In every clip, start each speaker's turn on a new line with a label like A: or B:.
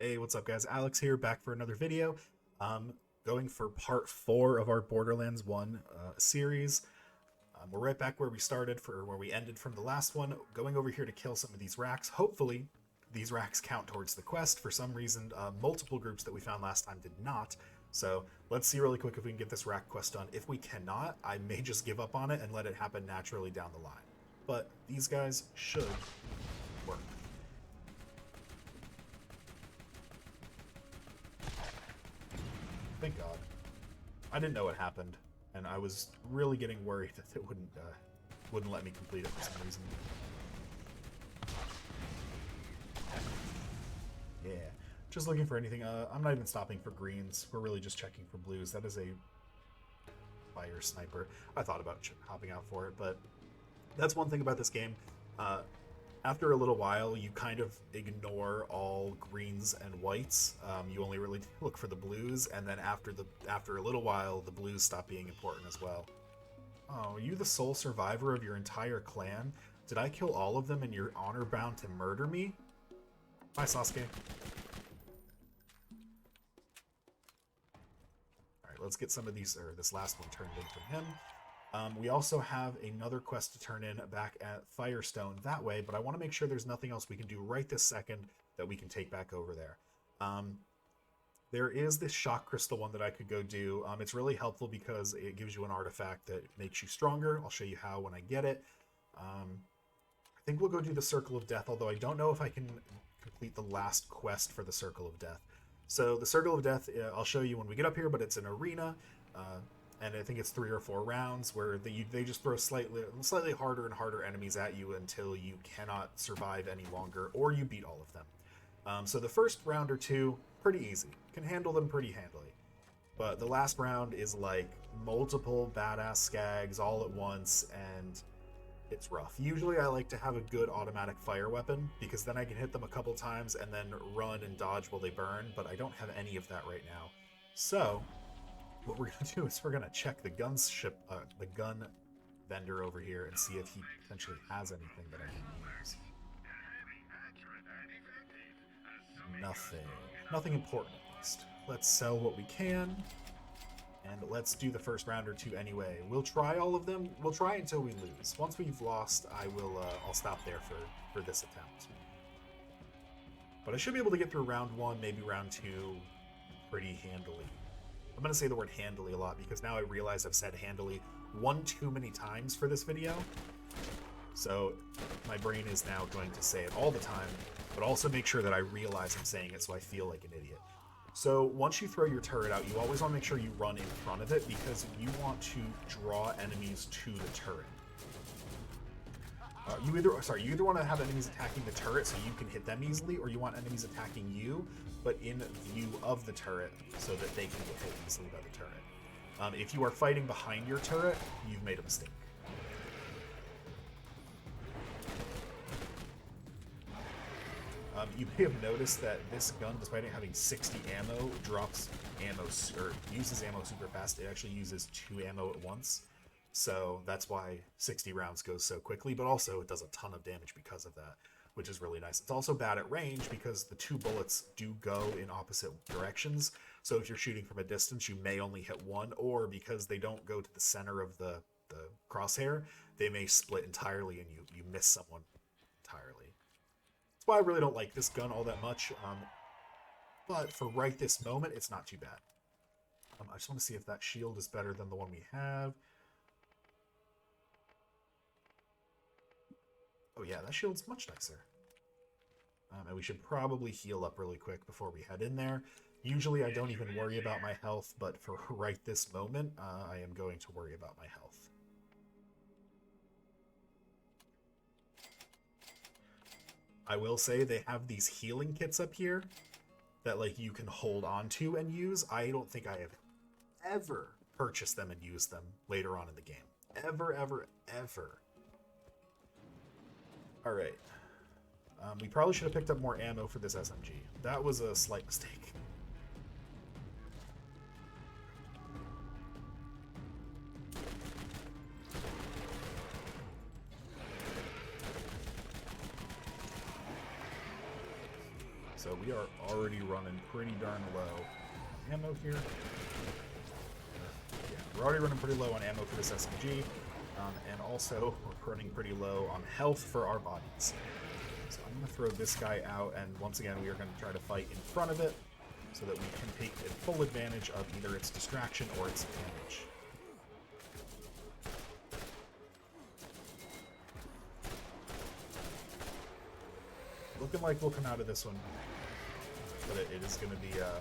A: Hey, what's up guys? Alex here, back for another video. Going for part 4 of our Borderlands 1 series. We're right back where we started, for where we ended from the last one, going over here to kill some of these racks. Hopefully, these racks count towards the quest. For some reason, multiple groups that we found last time did not. So let's see really quick if we can get this rack quest done. If we cannot, I may just give up on it and let it happen naturally down the line. But these guys should work. Thank God. I didn't know what happened, and I was really getting worried that it wouldn't let me complete it for some reason. Yeah, just looking for anything. I'm not even stopping for greens. We're really just checking for blues. That is a fire sniper. I thought about hopping out for it, but that's one thing about this game. After a little while, you kind of ignore all greens and whites. You only really look for the blues, and then after a little while, the blues stop being important as well. Oh, are you the sole survivor of your entire clan? Did I kill all of them and you're honor bound to murder me? Bye, Sasuke. Alright, let's get some of these, or this last one turned in from him. We also have another quest to turn in back at Firestone that way, but I want to make sure there's nothing else we can do right this second that we can take back over there. There is this shock crystal one that I could go do. It's really helpful because it gives you an artifact that makes you stronger. I'll show you how when I get it. I think we'll go do the Circle of Death, although I don't know if I can complete the last quest for the Circle of Death. So the Circle of Death, I'll show you when we get up here, but it's an arena. And I think it's 3 or 4 rounds where they just throw slightly harder and harder enemies at you until you cannot survive any longer, or you beat all of them. So the first round or two, pretty easy. Can handle them pretty handily. But the last round is like multiple badass skags all at once, and it's rough. Usually I like to have a good automatic fire weapon, because then I can hit them a couple times and then run and dodge while they burn, but I don't have any of that right now. So what we're going to do is we're going to check the gun vendor over here and see if he potentially has anything that I can use. Nothing. Nothing important, at least. Let's sell what we can, and let's do the first round or two anyway. We'll try all of them. We'll try until we lose. Once we've lost, I'll stop there for this attempt. But I should be able to get through round 1, maybe round 2 pretty handily. I'm going to say the word handily a lot because now I realize I've said handily one too many times for this video. So my brain is now going to say it all the time, but also make sure that I realize I'm saying it so I feel like an idiot. So once you throw your turret out, you always want to make sure you run in front of it because you want to draw enemies to the turret. You either want to have enemies attacking the turret so you can hit them easily, or you want enemies attacking you, but in view of the turret so that they can get hit easily by the turret. If you are fighting behind your turret, you've made a mistake. You may have noticed that this gun, despite it having 60 ammo, drops ammo, or uses ammo super fast. It actually uses 2 ammo at once. So that's why 60 rounds goes so quickly, but also it does a ton of damage because of that, which is really nice. It's also bad at range because the 2 bullets do go in opposite directions. So if you're shooting from a distance, you may only hit one, or because they don't go to the center of the crosshair, they may split entirely and you miss someone entirely. That's why I really don't like this gun all that much. But for right this moment, it's not too bad. I just want to see if that shield is better than the one we have. Oh yeah, that shield's much nicer. And we should probably heal up really quick before we head in there. Usually I don't even worry about my health, but for right this moment, I am going to worry about my health. I will say they have these healing kits up here that like you can hold on to and use. I don't think I have ever purchased them and used them later on in the game. Ever, ever, ever. Alright. We probably should have picked up more ammo for this SMG. That was a slight mistake. So we are already running pretty darn low on ammo here. Yeah, we're already running pretty low on ammo for this SMG. And also, we're running pretty low on health for our bodies. So I'm going to throw this guy out, and once again, we are going to try to fight in front of it so that we can take full advantage of either its distraction or its damage. Looking like we'll come out of this one, but it is going to be a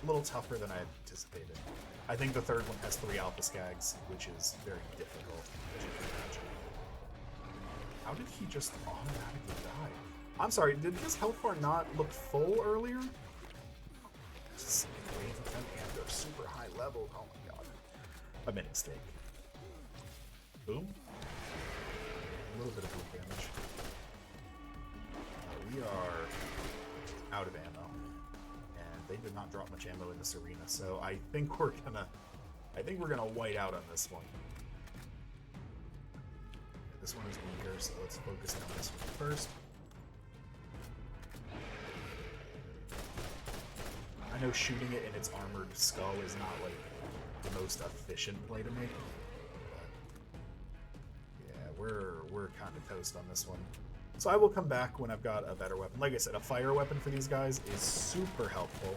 A: little tougher than I had anticipated. I think the third one has 3 alpha skags, which is very difficult, as you can imagine. How did he just automatically die? I'm sorry, did his health bar not look full earlier? Just a wave of them, and they're super high level. Oh my god. A mini mistake. Boom. A little bit of boom damage. We are out of ammo. They did not drop much ammo in this arena, so I think we're gonna white out on this one. This one is weaker, so let's focus on this one first. I know shooting it in its armored skull is not like the most efficient play to make, but yeah, we're kind of toast on this one. So I will come back when I've got a better weapon. Like I said, a fire weapon for these guys is super helpful.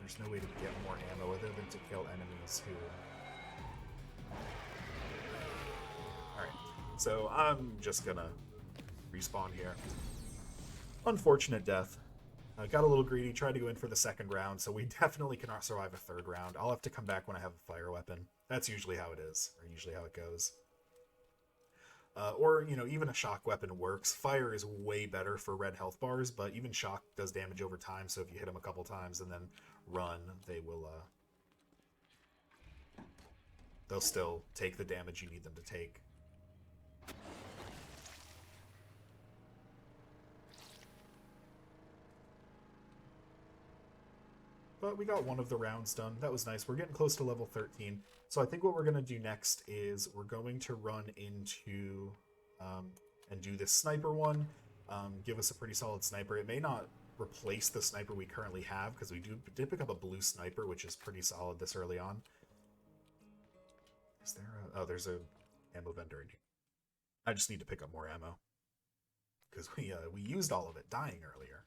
A: There's no way to get more ammo other than to kill enemies who... Alright, so I'm just gonna respawn here. Unfortunate death. Got a little greedy, tried to go in for the second round, so we definitely cannot survive a third round. I'll have to come back when I have a fire weapon. That's usually how it is, or usually how it goes. Or, you know, even a shock weapon works. Fire is way better for red health bars, but even shock does damage over time, so if you hit them a couple times and then run, they will, they'll still take the damage you need them to take. But we got one of the rounds done. That was nice. We're getting close to level 13. So I think what we're going to do next is we're going to run into and do this sniper one. Give us a pretty solid sniper. It may not replace the sniper we currently have, because we did pick up a blue sniper, which is pretty solid this early on. Is there a... Oh, there's a ammo vendor in here. I just need to pick up more ammo, because we used all of it dying earlier.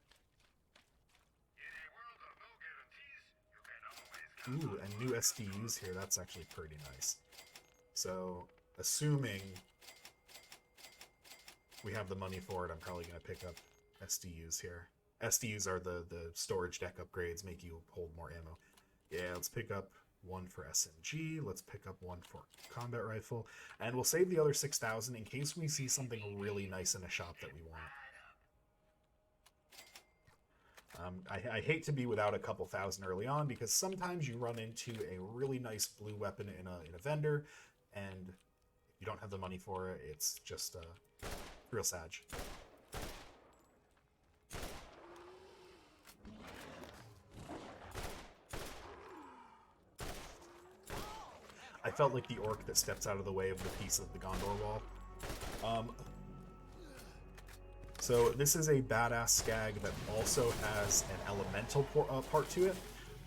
A: Ooh, and new SDUs here. That's actually pretty nice. So, assuming we have the money for it, I'm probably going to pick up SDUs here. SDUs are the storage deck upgrades, make you hold more ammo. Yeah, let's pick up one for SMG. Let's pick up one for combat rifle. And we'll save the other 6,000 in case we see something really nice in a shop that we want. I hate to be without a couple thousand early on, because sometimes you run into a really nice blue weapon in a vendor, and if you don't have the money for it, it's just real sad. I felt like the orc that steps out of the way of the piece of the Gondor wall. So this is a badass skag that also has an elemental part to it.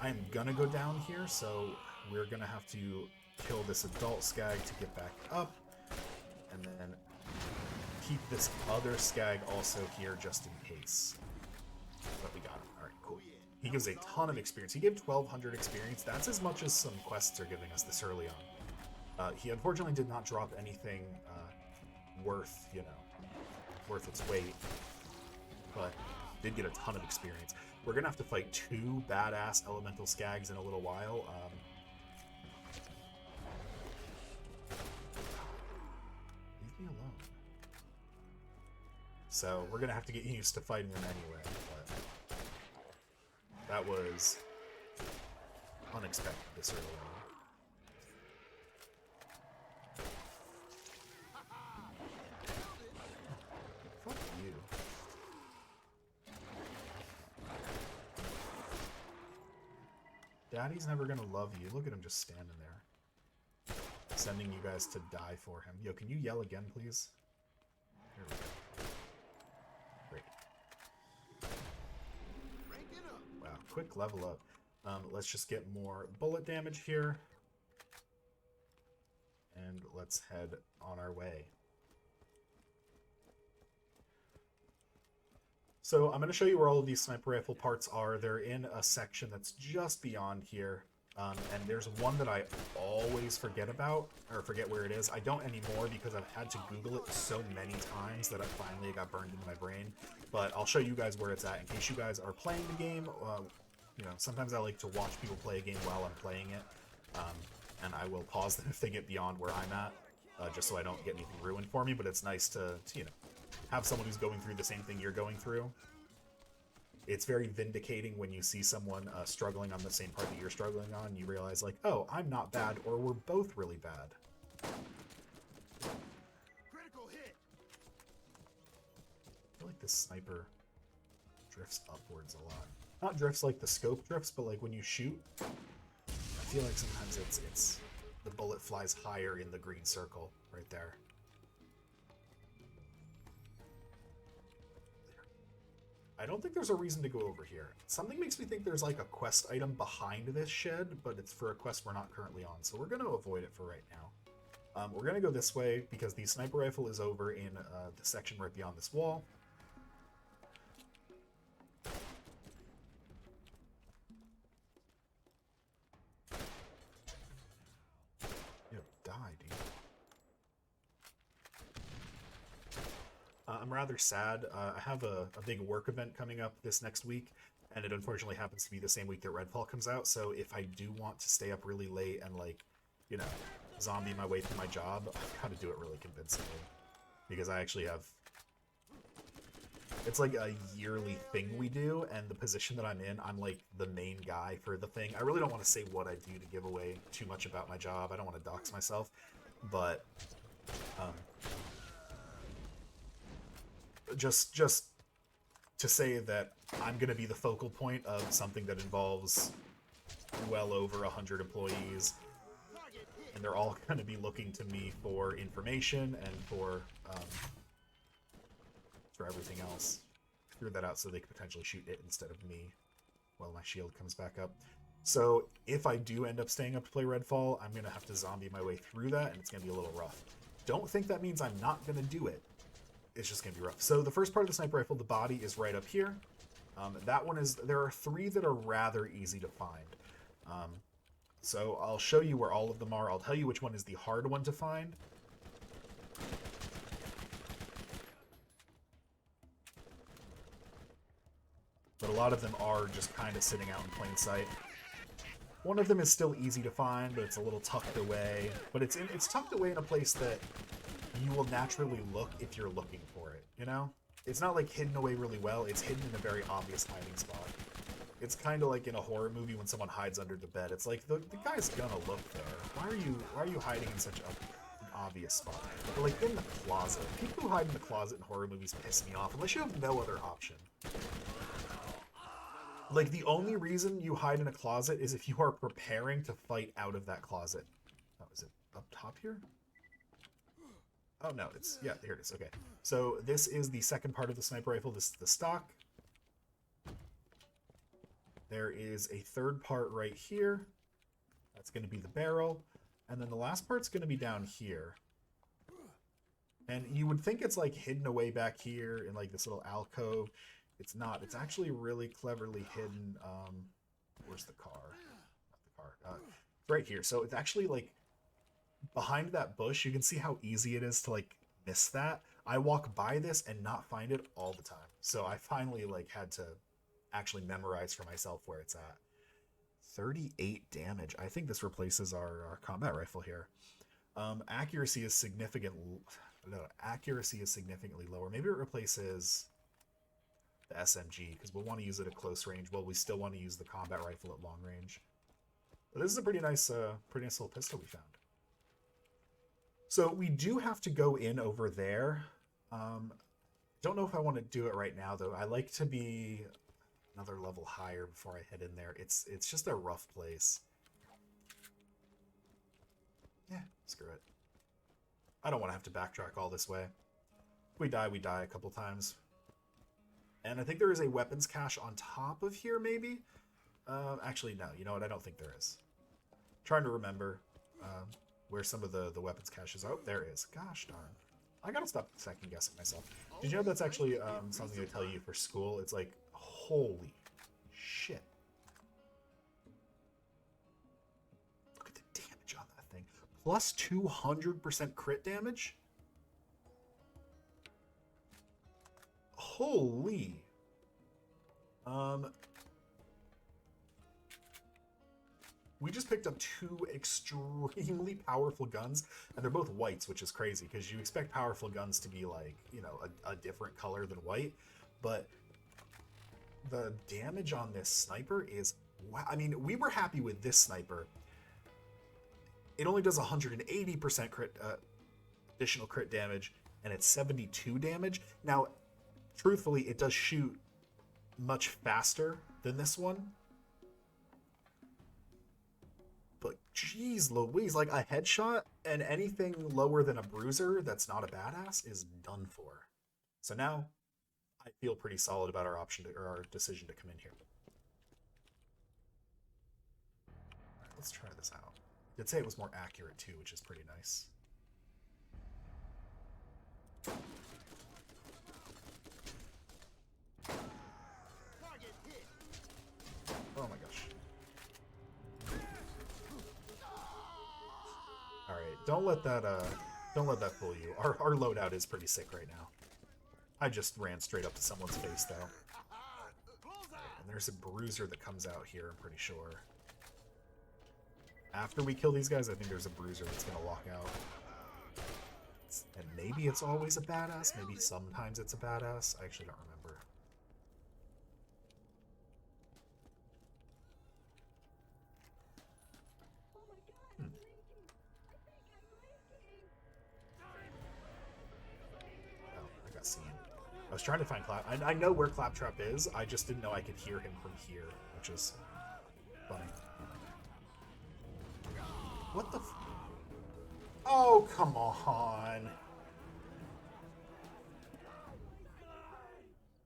A: I'm gonna go down here, so we're gonna have to kill this adult skag to get back up, and then keep this other skag also here just in case. But we got him. Alright, cool. He gives a ton of experience. He gave 1,200 experience. That's as much as some quests are giving us this early on. He unfortunately did not drop anything worth, you know, worth its weight, but did get a ton of experience. We're gonna have to fight 2 badass elemental skags in a little while. Leave me alone. So we're gonna have to get used to fighting them anyway, but that was unexpected this early on. Fuck you. Daddy's never gonna love you. Look at him just standing there. Sending you guys to die for him. Yo, can you yell again, please? There we go. quick level up. Let's just get more bullet damage here. And let's head on our way. So I'm going to show you where all of these sniper rifle parts are. They're in a section that's just beyond here. And there's one that I always forget about, or forget where it is. I don't anymore because I've had to Google it so many times that finally got burned into my brain. But I'll show you guys where it's at in case you guys are playing the game. You know, sometimes I like to watch people play a game while I'm playing it. And I will pause them if they get beyond where I'm at, just so I don't get anything ruined for me. But it's nice to you know, have someone who's going through the same thing you're going through. It's very vindicating when you see someone struggling on the same part that you're struggling on. You realize, like, oh, I'm not bad, or we're both really bad.
B: Critical hit.
A: I feel like this sniper drifts upwards a lot. Not drifts like the scope drifts, but like when you shoot, I feel like sometimes it's the bullet flies higher in the green circle right there. I don't think there's a reason to go over here. Something makes me think there's like a quest item behind this shed, but it's for a quest we're not currently on, so we're going to avoid it for right now. We're going to go this way because the sniper rifle is over in the section right beyond this wall. You die, dude. I'm rather sad. I have a big work event coming up this next week, and it unfortunately happens to be the same week that Redfall comes out, so if I do want to stay up really late and, like, you know, zombie my way through my job, I've got to do it really convincingly. Because I actually have... It's like a yearly thing we do, and the position that I'm in, I'm like the main guy for the thing. I really don't want to say what I do to give away too much about my job. I don't want to dox myself, but... Just to say that I'm going to be the focal point of something that involves well over 100 employees, and they're all going to be looking to me for information and for everything else. Threw that out so they could potentially shoot it instead of me while my shield comes back up. So if I do end up staying up to play Redfall, I'm going to have to zombie my way through that, and it's going to be a little rough. Don't think that means I'm not going to do it. It's just going to be rough. So the first part of the sniper rifle, the body is right up here. That one is... There are 3 that are rather easy to find. So I'll show you where all of them are. I'll tell you which one is the hard one to find. But a lot of them are just kind of sitting out in plain sight. One of them is still easy to find, but it's a little tucked away. But it's tucked away in a place that you will naturally look if you're looking for it, you know? It's not like hidden away really well, it's hidden in a very obvious hiding spot. It's kind of like in a horror movie when someone hides under the bed. It's like, the guy's gonna look there. Why are you hiding in such an obvious spot? But like in the closet. People who hide in the closet in horror movies piss me off, unless you have no other option. Like, the only reason you hide in a closet is if you are preparing to fight out of that closet. Oh, is it up top here? Oh, no, it's... Yeah, here it is. Okay. So this is the second part of the sniper rifle. This is the stock. There is a third part right here. That's going to be the barrel. And then the last part's going to be down here. And you would think it's, like, hidden away back here in, like, this little alcove. It's not. It's actually really cleverly hidden. Where's the car? Not the car. Right here. So it's actually, like... behind that bush. You can see how easy it is to, like, miss that. I walk by this and not find it all the time. So I finally, like, had to actually memorize for myself where it's at. 38 damage. I think this replaces our combat rifle here. Accuracy is significant. No, accuracy is significantly lower. Maybe it replaces the SMG, because we'll want to use it at close range. Well, we still want to use the combat rifle at long range. But this is a pretty nice little pistol we found. So we do have to go in over there. Don't know if I want to do it right now, though. I like to be another level higher before I head in there. It's just a rough place. Yeah, screw it. I don't want to have to backtrack all this way. If we die a couple times. And I think there is a weapons cache on top of here, maybe? Actually, no. You know what? I don't think there is. Trying to remember where some of the weapons caches are. Oh, there is. Gosh darn. I gotta stop second guessing myself. Did you know that's actually something they tell you for school? It's like, holy shit. Look at the damage on that thing. Plus 200% crit damage? Holy. We just picked up two extremely powerful guns, and they're both whites, which is crazy, because you expect powerful guns to be like, you know, a different color than white, but the damage on this sniper is, wow. I mean, we were happy with this sniper. It only does 180% crit, additional crit damage, and it's 72 damage. Now, truthfully, it does shoot much faster than this one. But geez Louise, like a headshot and anything lower than a bruiser that's not a badass is done for. So now I feel pretty solid about our option or our decision to come in here. All right, let's try this out. Did say it was more accurate too, which is pretty nice. Oh my gosh. Alright, don't let that fool you. Our loadout is pretty sick right now. I just ran straight up to someone's face though. And there's a bruiser that comes out here, I'm pretty sure. After we kill these guys, I think there's a bruiser that's gonna walk out. And maybe it's always a badass, maybe sometimes it's a badass. I actually don't remember. I was trying to find Clap. I know where Claptrap is. I just didn't know I could hear him from here, which is funny. What the f... Oh, come on.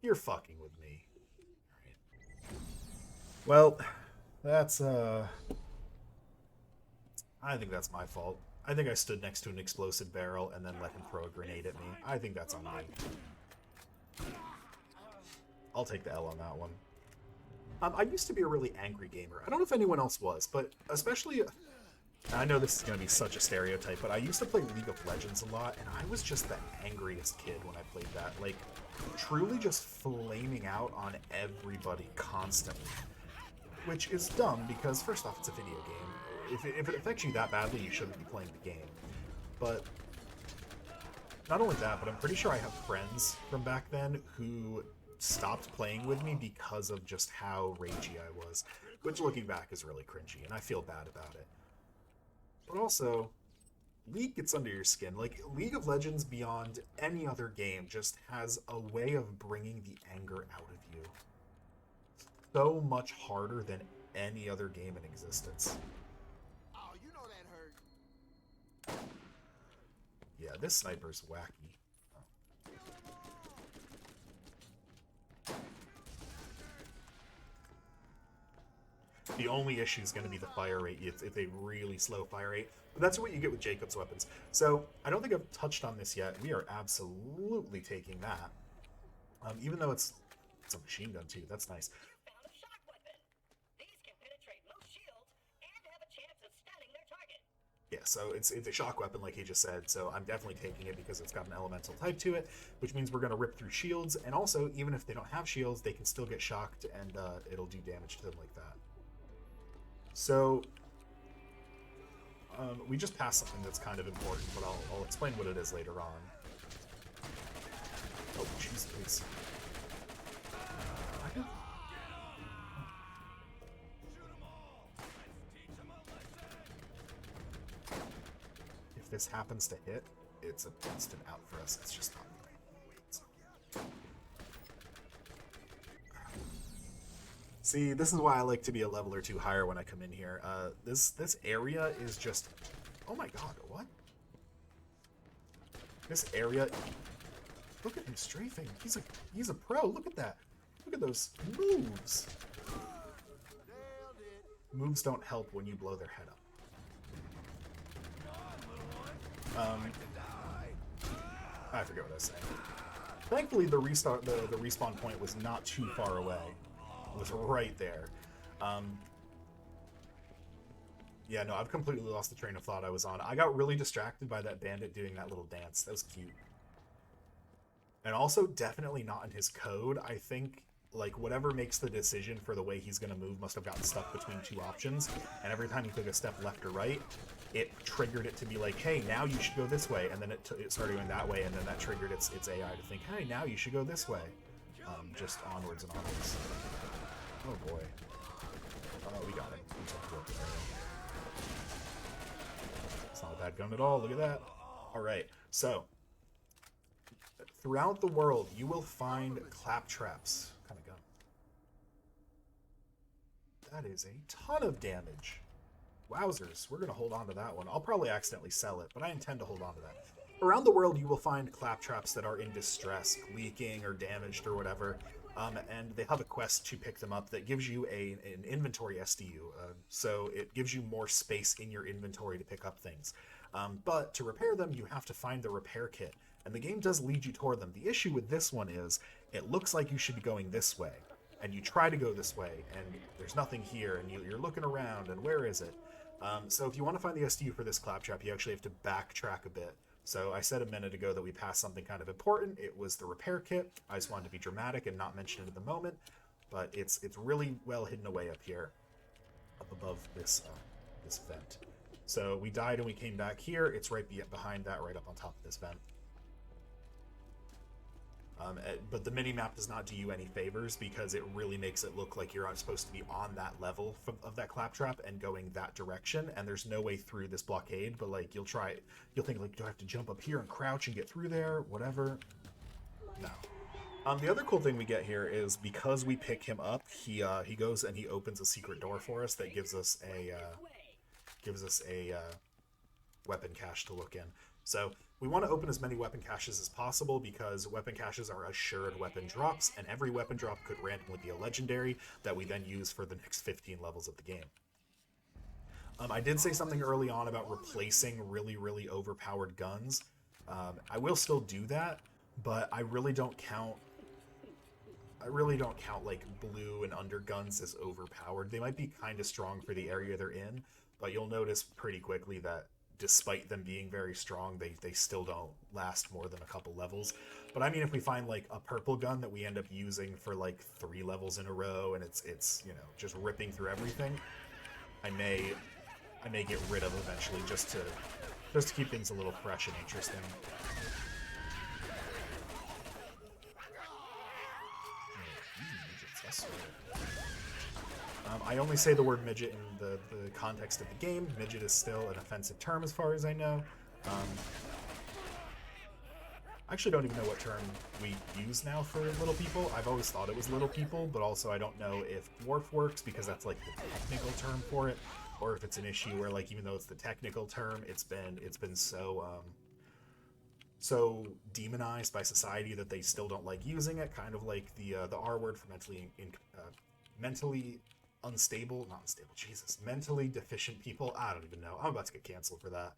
A: You're fucking with me. Right. Well, that's, I think that's my fault. I think I stood next to an explosive barrel and then let him throw a grenade at me. I think that's on me. I'll take the L on that one. I used to be a really angry gamer. I don't know if anyone else was, but especially... I know this is going to be such a stereotype, but I used to play League of Legends a lot, and I was just the angriest kid when I played that. Like, truly just flaming out on everybody constantly. Which is dumb, because first off, it's a video game. If it affects you that badly, you shouldn't be playing the game. But... not only that, but I'm pretty sure I have friends from back then who stopped playing with me because of just how ragey I was, which looking back is really cringy, and I feel bad about it. But also, League gets under your skin. Like, League of Legends, beyond any other game, just has a way of bringing the anger out of you. So much harder than any other game in existence.
B: Oh, you know that hurt.
A: Yeah, this sniper's wacky. The only issue is going to be the fire rate. It's a really slow fire rate. But that's what you get with Jacob's weapons. So, I don't think I've touched on this yet. We are absolutely taking that. Even though it's a machine gun too. That's nice.
C: Found a shock weapon. These can penetrate most shields and have a chance of stunning their target.
A: Yeah, so it's a shock weapon like he just said, so I'm definitely taking it because it's got an elemental type to it, which means we're going to rip through shields, and also, even if they don't have shields, they can still get shocked, and it'll do damage to them like that. So, we just passed something that's kind of important, but I'll explain what it is later on. Oh, jeez, please. If this happens to hit, it's an instant out for us. It's just not right. See, this is why I like to be a level or two higher when I come in here. This area is just... Oh my god, what? This area... Look at him strafing. He's a pro. Look at that. Look at those moves. moves don't help when you blow their head up. I forget what I was saying. Thankfully, the respawn point was not too far away. It was right there. Yeah, no, I've completely lost the train of thought I was on. I got really distracted by that bandit doing that little dance. That was cute. And also, definitely not in his code. I think, like, whatever makes the decision for the way he's going to move must have gotten stuck between two options. And every time he took a step left or right, it triggered it to be like, hey, now you should go this way. And then it started going that way, and then that triggered its AI to think, hey, now you should go this way. Just onwards and onwards. Oh, boy. Oh, we got him. It's not a bad gun at all. Look at that. All right. So, throughout the world, you will find claptraps. What kind of gun? That is a ton of damage. Wowzers. We're going to hold on to that one. I'll probably accidentally sell it, but I intend to hold on to that. Around the world, you will find claptraps that are in distress, leaking or damaged or whatever, and they have a quest to pick them up that gives you an inventory SDU, so it gives you more space in your inventory to pick up things. But to repair them, you have to find the repair kit, and the game does lead you toward them. The issue with this one is, it looks like you should be going this way, and you try to go this way, and there's nothing here, and you're looking around, and where is it? So if you want to find the SDU for this claptrap, you actually have to backtrack a bit. So I said a minute ago that we passed something kind of important. It was the repair kit. I just wanted to be dramatic and not mention it at the moment, but it's really well hidden away up here, up above this this vent. So we died and we came back here. It's right behind that, right up on top of this vent. But the mini-map does not do you any favors because it really makes it look like you're supposed to be on that level of that claptrap and going that direction, and there's no way through this blockade, but like you'll think like, do I have to jump up here and crouch and get through there? Whatever. No. The other cool thing we get here is because we pick him up, he goes and he opens a secret door for us that gives us a weapon cache to look in. So we want to open as many weapon caches as possible because weapon caches are assured weapon drops, and every weapon drop could randomly be a legendary that we then use for the next 15 levels of the game. I did say something early on about replacing really, really overpowered guns. I will still do that, but I really don't count like blue and under guns as overpowered. They might be kind of strong for the area they're in, but you'll notice pretty quickly that despite them being very strong, they still don't last more than a couple levels. But I mean, if we find like a purple gun that we end up using for like 3 levels in a row, and it's you know, just ripping through everything, I may get rid of eventually just to keep things a little fresh and interesting. I only say the word midget in the context of the game. Midget is still an offensive term as far as I know. I actually don't even know what term we use now for little people. I've always thought it was little people, but also I don't know if dwarf works because that's like the technical term for it, or if it's an issue where like even though it's the technical term, it's been so demonized by society that they still don't like using it. Kind of like the R word for mentally unstable, not unstable, Jesus, mentally deficient people. I don't even know. I'm about to get canceled for that.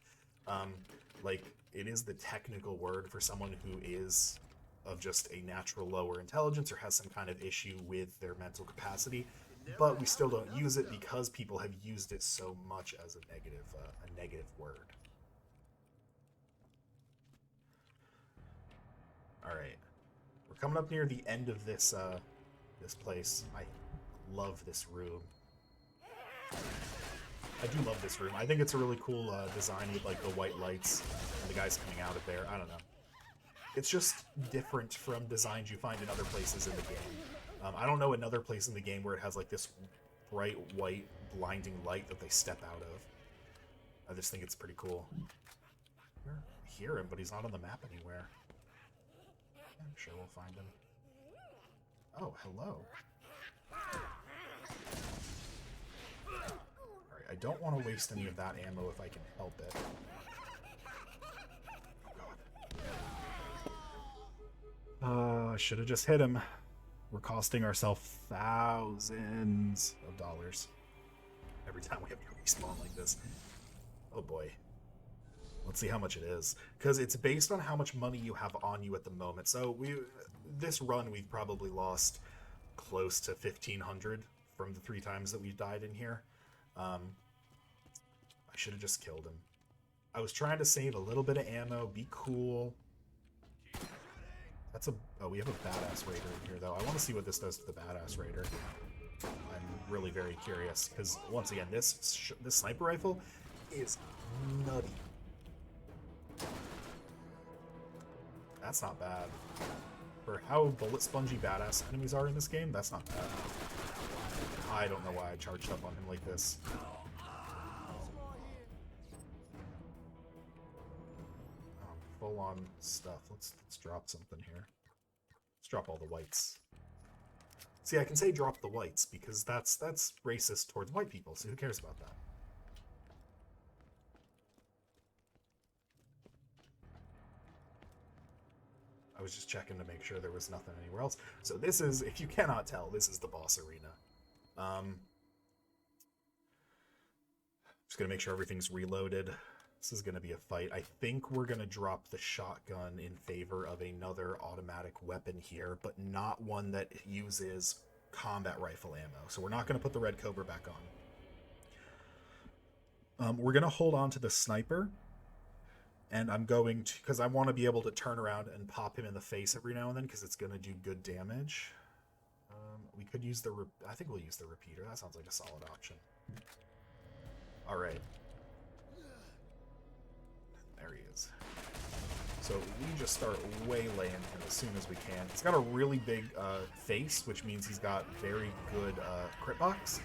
A: Like, it is the technical word for someone who is of just a natural lower intelligence or has some kind of issue with their mental capacity, but we still don't use it because people have used it so much as a negative word. All right, we're coming up near the end of this this place. I love this room. I do love this room. I think it's a really cool design with like the white lights and the guys coming out of there. I don't know. It's just different from designs you find in other places in the game. I don't know another place in the game where it has like this bright white blinding light that they step out of. I just think it's pretty cool. I hear him, but he's not on the map anywhere. I'm sure we'll find him. Oh, hello. I don't want to waste any of that ammo if I can help it. Oh god. I should have just hit him. We're costing ourselves thousands of dollars. every time we have to respawn like this. Oh boy. Let's see how much it is. Because it's based on how much money you have on you at the moment. So this run, we've probably lost close to 1,500 from the 3 times that we've died in here. I should have just killed him. I was trying to save a little bit of ammo, be cool. That's a... Oh, we have a badass raider in here, though. I want to see what this does to the badass raider. I'm really very curious, because, once again, this sniper rifle is nutty. That's not bad. For how bullet spongy badass enemies are in this game, that's not bad. I don't know why I charged up on him like this. Full on stuff. Let's drop something here. Let's drop all the whites. See, I can say drop the whites because that's racist towards white people, so who cares about that? I was just checking to make sure there was nothing anywhere else. So this is, if you cannot tell, this is the boss arena. Just gonna make sure everything's reloaded. This is gonna be a fight. I think we're gonna drop the shotgun in favor of another automatic weapon here, but not one that uses combat rifle ammo. So we're not gonna put the red cobra back on. We're gonna hold on to the sniper. And I'm going to, because I want to be able to turn around and pop him in the face every now and then, because it's going to do good damage. We could use the, I think we'll use the repeater. That sounds like a solid option. All right. There he is. So we just start waylaying him as soon as we can. He's got a really big face, which means he's got very good crit box.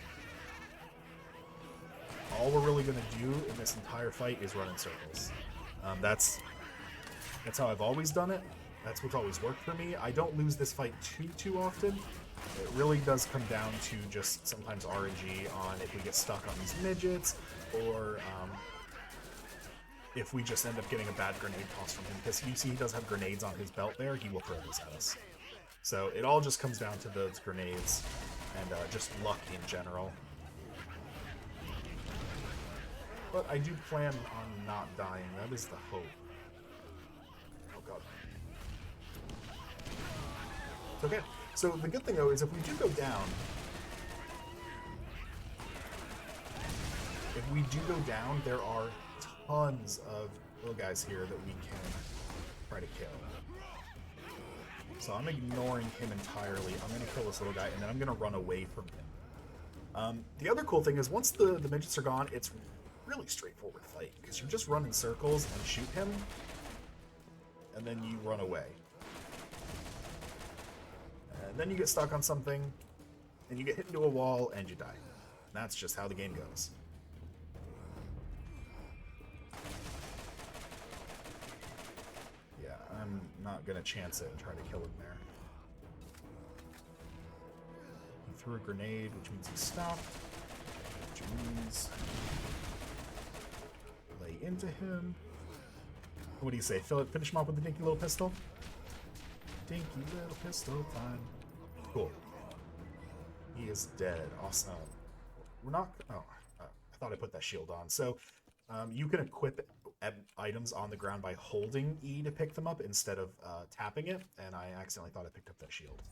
A: All we're really going to do in this entire fight is run in circles. That's how I've always done it. That's what's always worked for me. I don't lose this fight too often. It really does come down to just sometimes RNG on if we get stuck on these midgets, or if we just end up getting a bad grenade toss from him. Because you see he does have grenades on his belt there, he will throw those at us. So it all just comes down to those grenades and just luck in general. But I do plan on not dying. That is the hope. Oh god. It's okay. So the good thing though is if we do go down, there are tons of little guys here that we can try to kill. So I'm ignoring him entirely. I'm gonna kill this little guy and then I'm gonna run away from him. The other cool thing is once the midgets are gone, it's really straightforward fight because you just run in circles and shoot him and then you run away and then you get stuck on something and you get hit into a wall and you die. And that's just how the game goes. Yeah, I'm not gonna chance it and try to kill him there. He threw a grenade, which means he stopped, which means lay into him. What do you say? Finish him off with the dinky little pistol? Dinky little pistol time. Cool. He is dead. Awesome. We're not... Oh, I thought I put that shield on. So, you can equip items on the ground by holding E to pick them up instead of tapping it, and I accidentally thought I picked up that shield.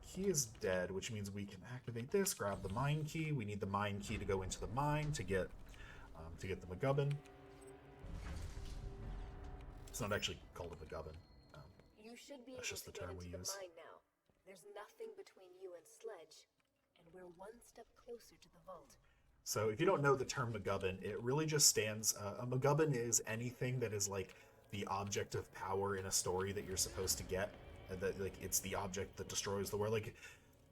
A: He is dead, which means we can activate this, grab the mine key. We need the mine key to go into the mine to get the McGubbin. It's not actually called a McGubbin.
D: You should be
A: That's
D: able
A: just the
D: to
A: term
D: get
A: we
D: into the
A: use.
D: mine now. There's nothing between you and Sledge, and we're one step closer to the vault.
A: So if you don't know the term McGubbin, it really just stands... a McGubbin is anything that is like the object of power in a story that you're supposed to get. That like it's the object that destroys the world. Like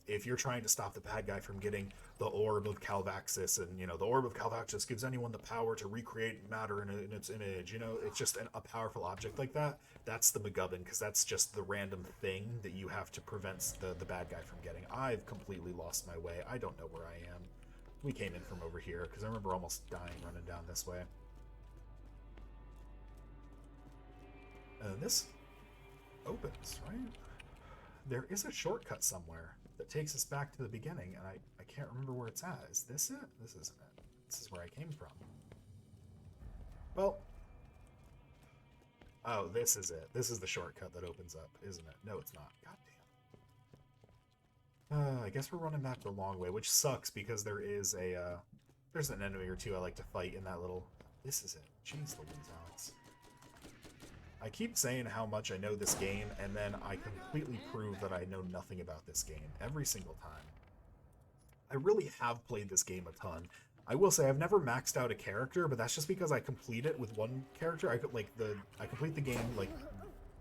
A: if you're trying to stop the bad guy from getting the orb of Calvaxis, and the orb of Calvaxis gives anyone the power to recreate matter in its image, it's just a powerful object like that. That's the McGubbin, because that's just the random thing that you have to prevent the bad guy from getting. I've completely lost my way. I don't know where I am. We came in from over here, because I remember almost dying running down this way. This opens, right? there is a shortcut somewhere that takes us back to the beginning, and I can't remember where it's at. Is this it? This isn't it. This is where I came from. Well, oh, this is it. This is the shortcut that opens up, isn't it? No, it's not. God damn. I guess we're running back the long way, which sucks because there is a, there's an enemy or two I like to fight in that little... This is it. Jeez Louise, Alex. I keep saying how much I know this game, and then I completely prove that I know nothing about this game every single time. I really have played this game a ton. I will say I've never maxed out a character, but that's just because I complete it with one character. I complete the game like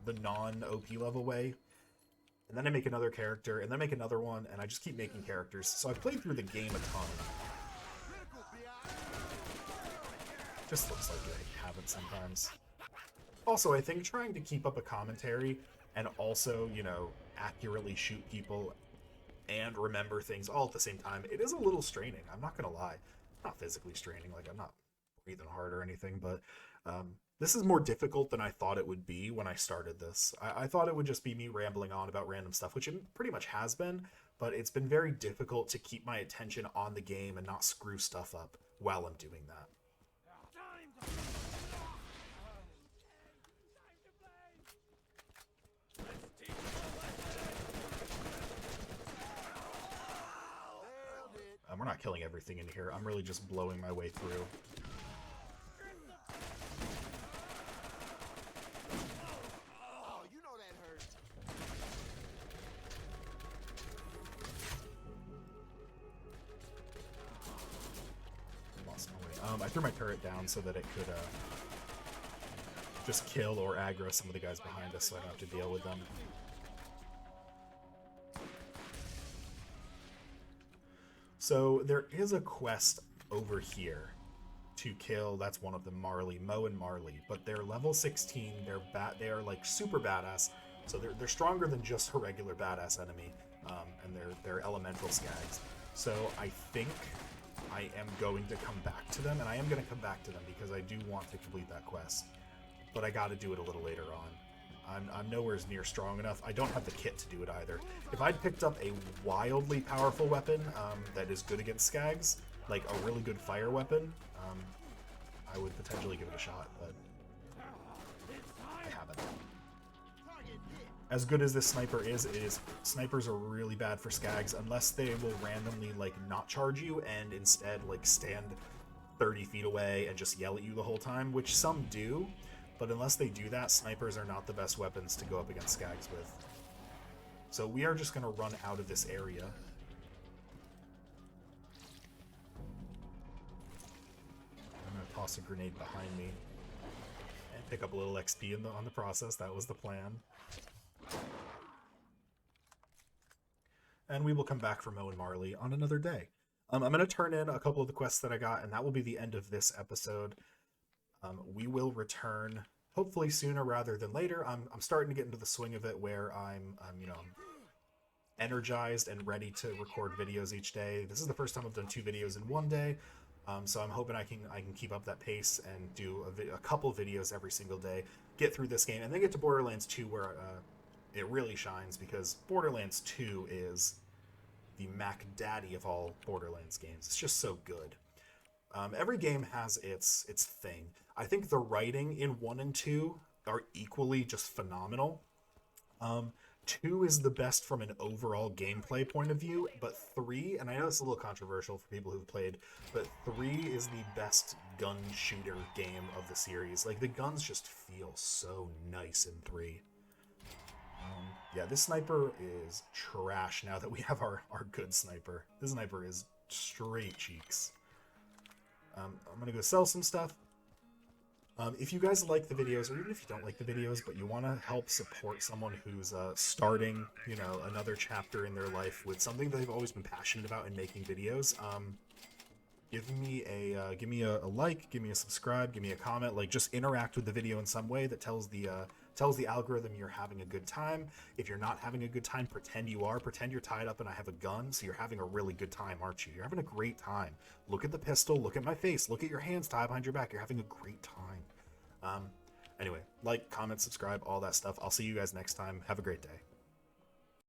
A: the non-OP level way, and then I make another character, and then make another one, and I just keep making characters. So I've played through the game a ton. Just looks like I haven't sometimes. Also, I think trying to keep up a commentary and also, you know, accurately shoot people and remember things all at the same time, it is a little straining. I'm not gonna lie. Not physically straining, like I'm not breathing hard or anything, but this is more difficult than I thought it would be when I started this. I thought it would just be me rambling on about random stuff, which it pretty much has been, but it's been very difficult to keep my attention on the game and not screw stuff up while I'm doing that. We're not killing everything in here. I'm really just blowing my way through.
B: Oh, you know that hurt.
A: Lost my way. I threw my turret down so that it could just kill or aggro some of the guys behind us so I don't have to deal with them. So there is a quest over here to kill. That's one of them, Marley, Mo and Marley. But they're level 16. They are like super badass. So they're stronger than just a regular badass enemy. And they're elemental skags. So I think I am going to come back to them, and I am going to come back to them because I do want to complete that quest. But I got to do it a little later on. I'm nowhere near strong enough. I don't have the kit to do it either. If I'd picked up a wildly powerful weapon that is good against skags, like a really good fire weapon, I would potentially give it a shot, but I haven't. As good as this sniper is, snipers are really bad for skags unless they will randomly like not charge you and instead like stand 30 feet away and just yell at you the whole time, which some do. But unless they do that, snipers are not the best weapons to go up against skags with. So we are just going to run out of this area. I'm going to toss a grenade behind me and pick up a little XP on the process. That was the plan. And we will come back for Mo and Marley on another day. I'm going to turn in a couple of the quests that I got, and that will be the end of this episode. We will return hopefully sooner rather than later. I'm starting to get into the swing of it where I'm energized and ready to record videos each day. This is the first time I've done 2 videos in one day, so I'm hoping I can keep up that pace and do a couple videos every single day, get through this game, and then get to Borderlands 2 where it really shines, because Borderlands 2 is the Mac Daddy of all Borderlands games. It's just so good. Every game has its thing. I think the writing in 1 and 2 are equally just phenomenal. 2 is the best from an overall gameplay point of view, but 3, and I know it's a little controversial for people who've played, but 3 is the best gun shooter game of the series. Like, the guns just feel so nice in 3. Yeah, this sniper is trash now that we have our good sniper. This sniper is straight cheeks. I'm going to go sell some stuff. If you guys like the videos, or even if you don't like the videos, but you want to help support someone who's starting, another chapter in their life with something that they've always been passionate about in making videos, give me a like, give me a subscribe, give me a comment, like just interact with the video in some way that tells the algorithm you're having a good time. If you're not having a good time, pretend you are. Pretend you're tied up and I have a gun, so you're having a really good time, aren't you? You're having a great time. Look at the pistol, look at my face, look at your hands tied behind your back. You're having a great time. Anyway, like, comment, subscribe, all that stuff. I'll see you guys next time. Have a great day.